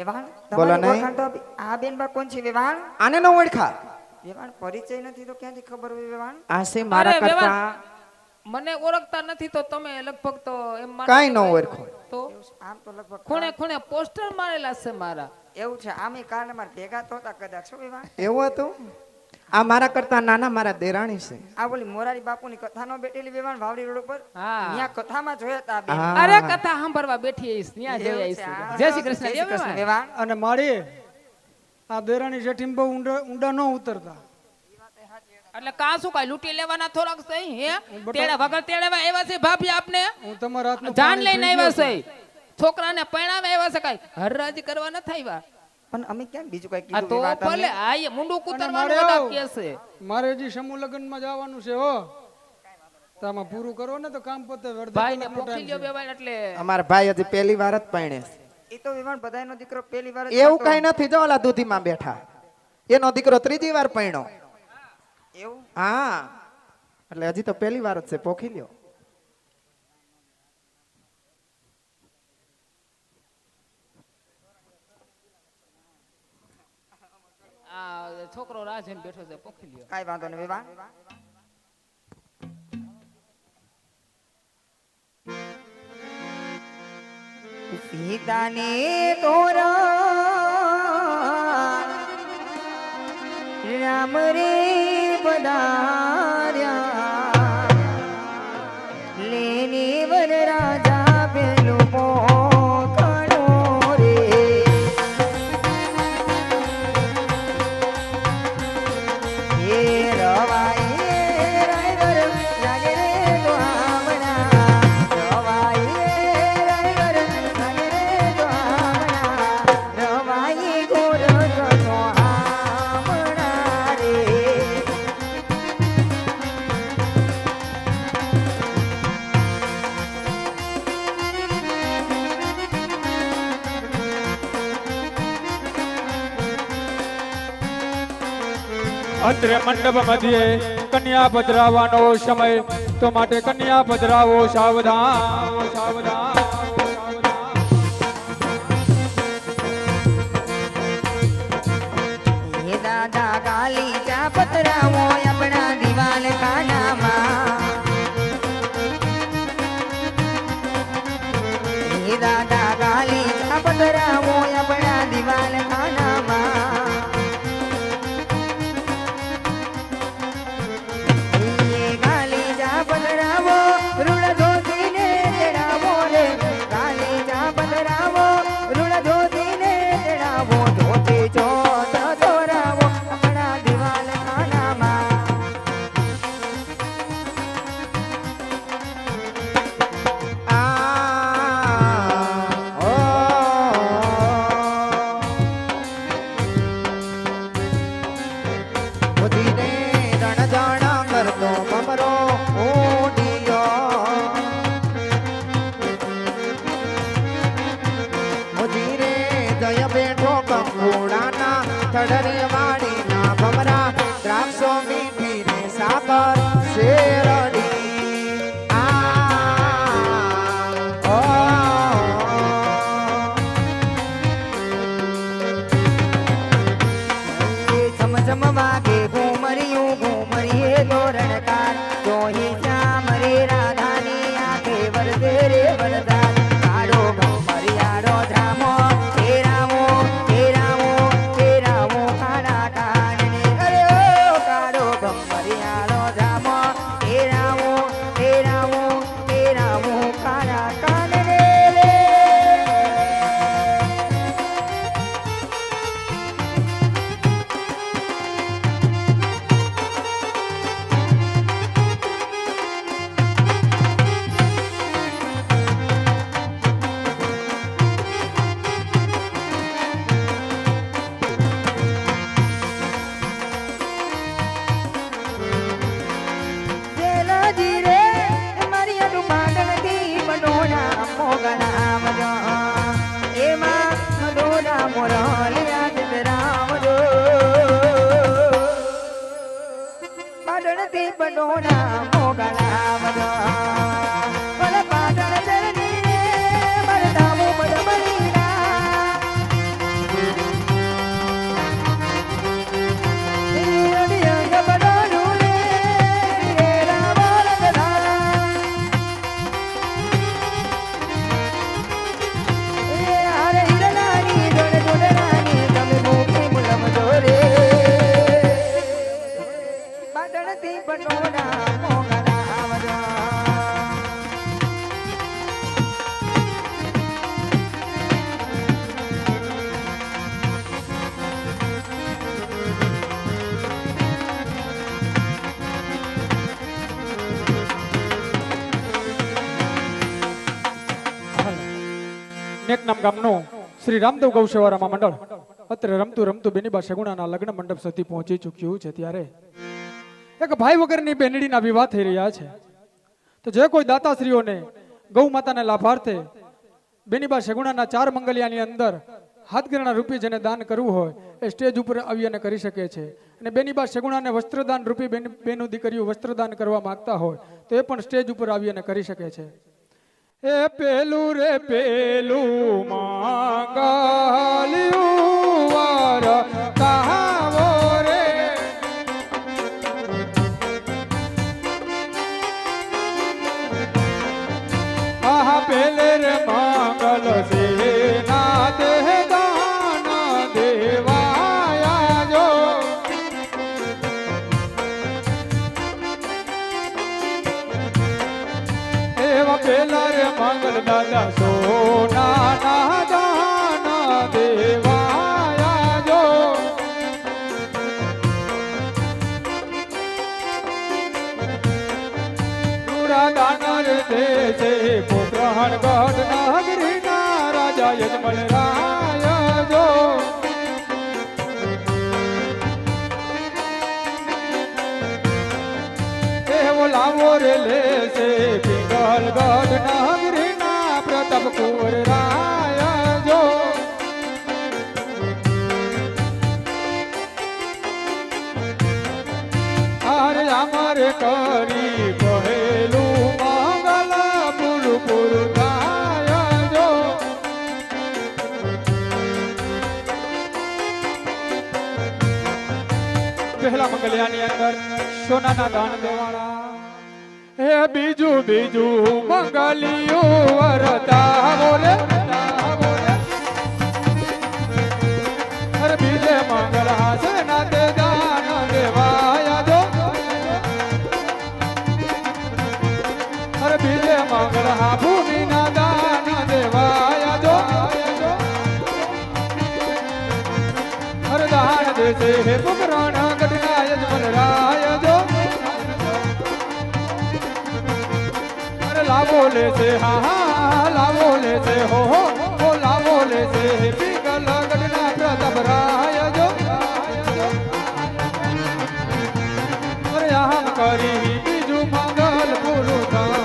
વેવાણ બોલો તમારી નહીં. ઓળખાણ તો આ બેન બા કોણ છે વેવાણ? આને નો ઓળખા? વેવાણ પરિચય નથી તો ક્યાંથી ખબર હોય વેવાણ? આ છે મારા અરે કરતા વેવાણ, મને ઓળખતા નથી તો તમે લગભગ તો એમ માનો કાંઈ કે ન ઓળખો. તો આમ તો લગભગ ખૂણે ખૂણે પોસ્ટર મારેલા છે મારા. એવું છે. આમે કારણે મારે ભેગા તો હતા કદાચ શું વેવાણ? એવું હતું? આ મારા કરતા નાના મારા દેરાણી છે. આ બોલી મોરારી બાપુની કથા નો બેઠેલી વેવાણ વાવડી રોડ ઉપર હા. ત્યાં કથામાં જોયા હતા આ બેન. હા. અરે કથા સાંભળવા બેઠી આવીશ ત્યાં જોઈ એવું છે. આવીશ. હા. જય શ્રી કૃષ્ણ. જય શ્રી કૃષ્ણ વેવાણ. અને મારી આ દેરાણી જેઠીમ બહુ ઊંડા ન ઉતરતા. એટલે કા શું કાઈ લૂંટી લેવાના થોડાક છે હે? તેડા વગર તેડવા આવ્યા છે ભાભી આપને? હું તમારા હાથનું જાન પાણી લઈને પી ગયો આવ્યા છે. છોકરાને પરણાવે આવ્યા છે કાઈ હરરાજી કરવા ન આવ્યા. પણ અમે ક્યાં બીજું કઈ આ કીધું તો વેવાણ ભલે તમને? આ એ મુંડું કુતરવાનું મારે બધા આવું. કે છે. મારે હજી સમૂહ લગ્નમાં જવાનું છે હો. તો આમાં પૂરું કરો ને તો કામ પતે. અડધો ભાઈને કલાકનો પોખી time લ્યો છે. બેવાય એટલે અમારા ભાઈ હજી પહેલી વાર જ પરણે છે. એ તો વેવાણ બધાયનો દીકરો પહેલી વાર જ એવું થતો. કઈ નથી. જો ઓલા દૂધીમાં બેઠા એનો દીકરો ત્રીજી વાર પરણ્યો. એવું હા, એટલે હજી તો પહેલી વાર જ છે. પોખી લ્યો. આ છોકરો રાહ જોઈને બેઠો છે પોખી લ્યો. કાઈ વાંધો નહીં વેવાણ. સીતાને તોરા રામ રે પધાર્યા લેને વર રાજા પેલું પોકણો રે એ રવાય રાયગર રાગે રે તો આવણા રવાય રાયગર રાગે રે તો આવણા રવાય ગોર તો આવણા રે અત્રે મંડપ મધ્યે કન્યા પધરાવાનો સમય તો માટે કન્યા પધરાવો સાવધાન સાવધાન હે દાદા કાલી ચા પતરાવો આપણા દિવાલ ખાનામાં હે દાદા કાલી ચા પતરાવો આપણા દિવાલ ખાનામાં હે કાલી ચા પતરાવો ઋણ ધોતીને તેડાવો રે કાલી ચા પતરાવો ઋણ ધોતીને તેડાવો ધોતી ચોથ ચોરાવો આપણા દિવાલ ખાનામાં બુદ્ધિને રણ જાણા કરતો મમરો ઊંડિયો. બુદ્ધિને જય બેઠો કંકુડાના થડરે વાડીના ભમરા દ્રાક્ષો મીઠી ને સાકર શેરડી. ઓ झम झम वागे घूमरियूं घूमरिए तोरणकार जोही श्याम रे राधानी आखे वरदे रे वरदान कारो घूमरियारो धामो हे रामो हे रामो हे रामो काड़ा कानने अरे ओ कारो घूमरियारो धामो हे रामो हे रामो हे रामो काड़ा कानने रे જેલાજી રે મારી અડુ પાટણથી મડોડા મોગના આવજો એમાં મડોડા મોરલિયા ચંદ્રાવજો પાટણથી મડોડા મોગના આવજો ભલે પાટણ ચરણી રે મરદામો મડમણીના સોના મોગલાવજો. નેકનામ ગામનું શ્રી રામદેવ ગૌસેવારામાં મંડળ અત્યારે રમતું રમતું બેનીબા સગુણાના લગ્ન મંડપ સુધી પહોંચી ચૂક્યું છે. ત્યારે એક ભાઈ વગરની બેનડીના વિવાહ થઈ રહ્યા છે. તો જે કોઈ દાતાશ્રીઓને ગૌ માતાને લાભાર્થે બેનીબા સગુણાના 4 મંગલિયાની અંદર હાથગરણા રૂપી જેને દાન કરવું હોય એ સ્ટેજ ઉપર આવી અને કરી શકે છે. અને બેનીબા સગુણાને વસ્ત્રદાન રૂપી બેનો દીકરીઓ વસ્ત્રદાન કરવા માંગતા હોય તો એ પણ સ્ટેજ ઉપર આવી અને કરી શકે છે. એ પેલું રે પેલું માંગલ્યું વર કહાવો રે આહા પેલે રે માંગલ સેના દેહ દાન દેવાયા જો એવા પેલા રે મંગલ દાદા સોના ના દાન દેવાયા જો પૂરા દાનર દેશે પોગ્રહણ ગઢ નગરી ના રાજા યજમલ રાય જો એવો લાવો રે લેશે પિંગલ ગઢ નગરી ના પ્રતાપ કુંવર રાય જો આરે અમારે કરી કહેલું મંગલ પૂરું પૂરું થાય જો પહેલા મંગલિયાની અંદર સોનાના દાન દેવાળા હે બીજું બીજું મંગલિયું વરતા બોલે અરે બીજે મંગલ હાસે ના તે દાન દેવાયા જો અરે બીજે મંગલ હા ભૂમિ ના દાન દેવાયા જો અરે દાન દેશે હે પુકરણ ગઢના યજમન રાય જો અરે લાવો લેશે હા હા લાવો લેશે હો લાવો લેશે હે પિંગલ ગઢના પ્રતાપ રાય જો અરે આમ કરી બીજું મંગલ પૂરું થાય.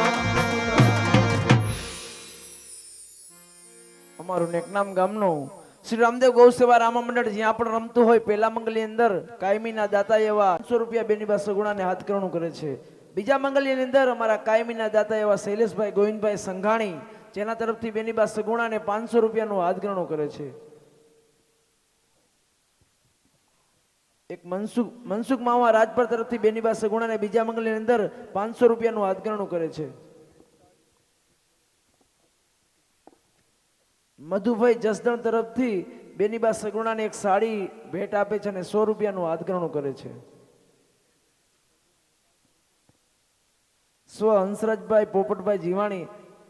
અમારું નેકનામ ગામનું શ્રી રામદેવ ગૌસેવા રામા મંડળ જ્યાં પણ રમતું હોય પહેલા મંગલની અંદર કાયમીના દાતા એવા 500 રૂપિયા બેનીબા સગુણાને હાથકરણું કરે છે. બીજા મંગલની અંદર અમારા કાયમીના દાતા એવા શૈલેષભાઈ ગોવિંદભાઈ સંઘાણી જેના તરફથી બેનીબા સગુણાને 500 રૂપિયાનું હાથકરણું કરે છે. એક મનસુખ માવા રાજપર તરફથી બેનીબા સગુણાને બીજા મંગલની અંદર 500 રૂપિયાનું હાથકરણું કરે છે. મધુભાઈ જસદણ તરફથી બેનીબા સગુણાને એક સાડી ભેટ આપે છે અને 100 રૂપિયાનું હાથકરણું કરે છે. સ્વ હંસરાજભાઈ પોપટભાઈ જીવાણી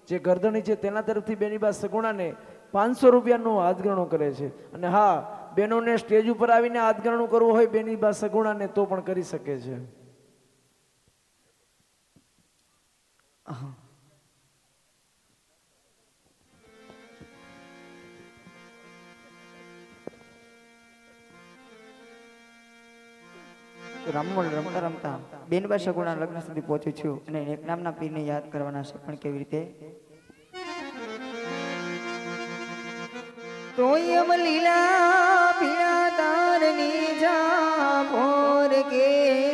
જે ગરદણી છે તેના તરફથી બેનીબા સગુણાને 500 રૂપિયાનું હાથગણું કરે છે. અને હા, બહેનોને સ્ટેજ ઉપર આવીને હાથગણું કરવું હોય બેનીબા સગુણાને તો પણ કરી શકે છે. રામમોલ રમતા રમતા બેનબા સગુણા લગ્ન સુધી પહોંચ્યું છું અને એક નામના પીરને યાદ કરવાના છે. પણ કેવી રીતે? તોયમ લીલા પીળા તારની જા ભોર કે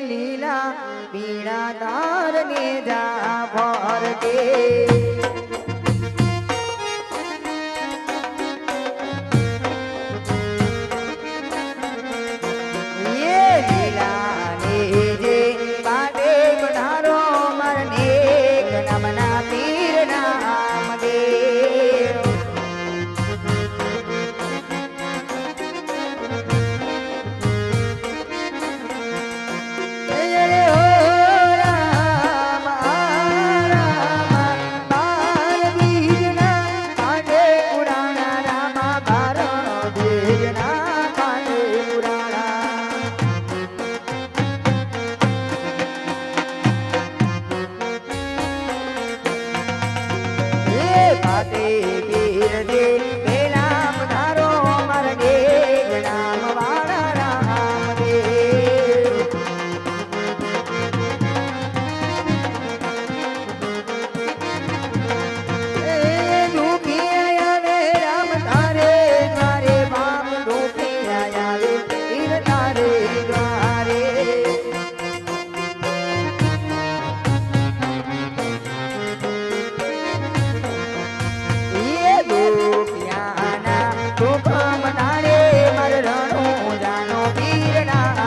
લીલા પીળા તારને જા ભોર કે વાતે વીર દે રામ ધારો માર દેવ રામ વાળા રામ દેવ દુખી આવે રામ તારે દ્વારે બાપ દુખી આવે વીર તારે દ્વારે એ દુખિયાના દુઃખ મટાડે માર રણો જાનો વીર રામ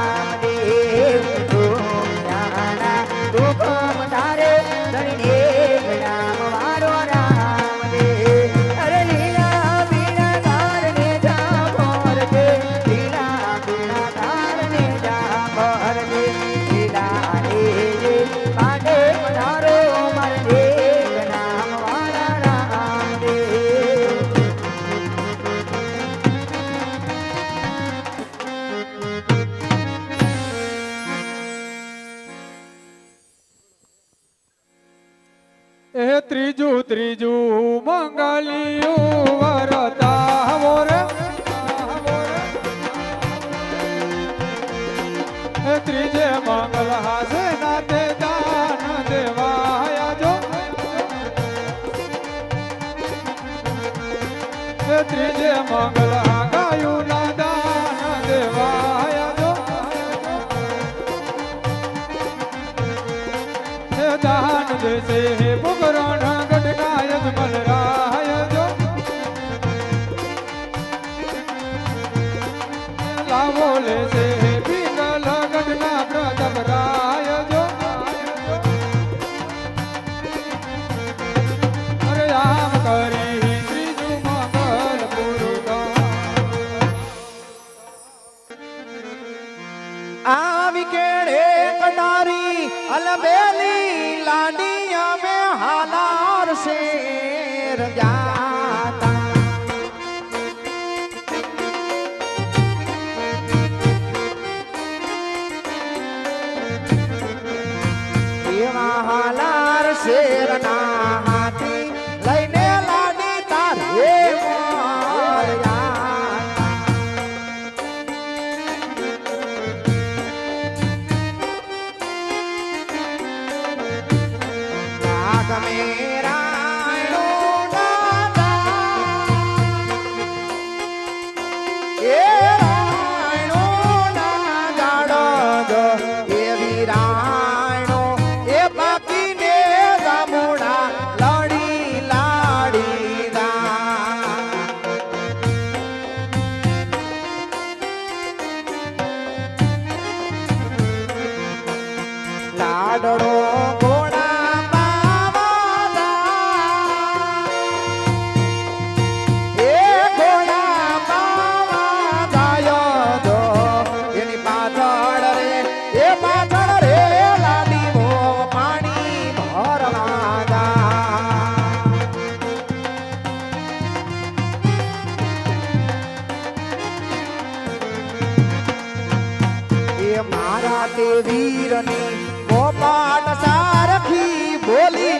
દેવ દુખિયાના દુઃખ મટાડે ધણી દેવ રામ વારો રામ દેવ અરે લીલા બીના તારને જા ભર દે લીલા બીના તારને જા ભર દે લીલા રે કાંડે પધારો માર દેવ રામ વાળા રામ દેવ એ ત્રીજું મંગલિયું વરતાવો રે એ ત્રીજે મંગલ હાસે નાતે દાન દેવાયા જો એ ત્રીજે મંગલ ગાયું ના દાન દેવાયા જો એ દાન દેશે પુગરણ ગઢના યજમલ રાય જો લાવો લેશે પિંગલ ગઢના પ્રતાપ રાય જો અરે આમ કરી ત્રીજું મંગલ પૂરું આવી કેળે કટારી અલબેલી લાડિયા મે હાલાર શેર જાતા એવા હાલાર શેર ના હાથી લઈને લાડી તારે મોર જાતા નાગ મેરાયણો દાદા એ રાયણો ના જાડો એ વીરાયણો એ બાકીને ગામુડા લડી લાડી દા લાડડો ઘોડા પાવાદા એ ઘોડા પાવા જાય જો એની પાછળ રે લાડી મો પાણી ભરવા જા એ મારા તે વીરની ગોપાલ સારખી બોલી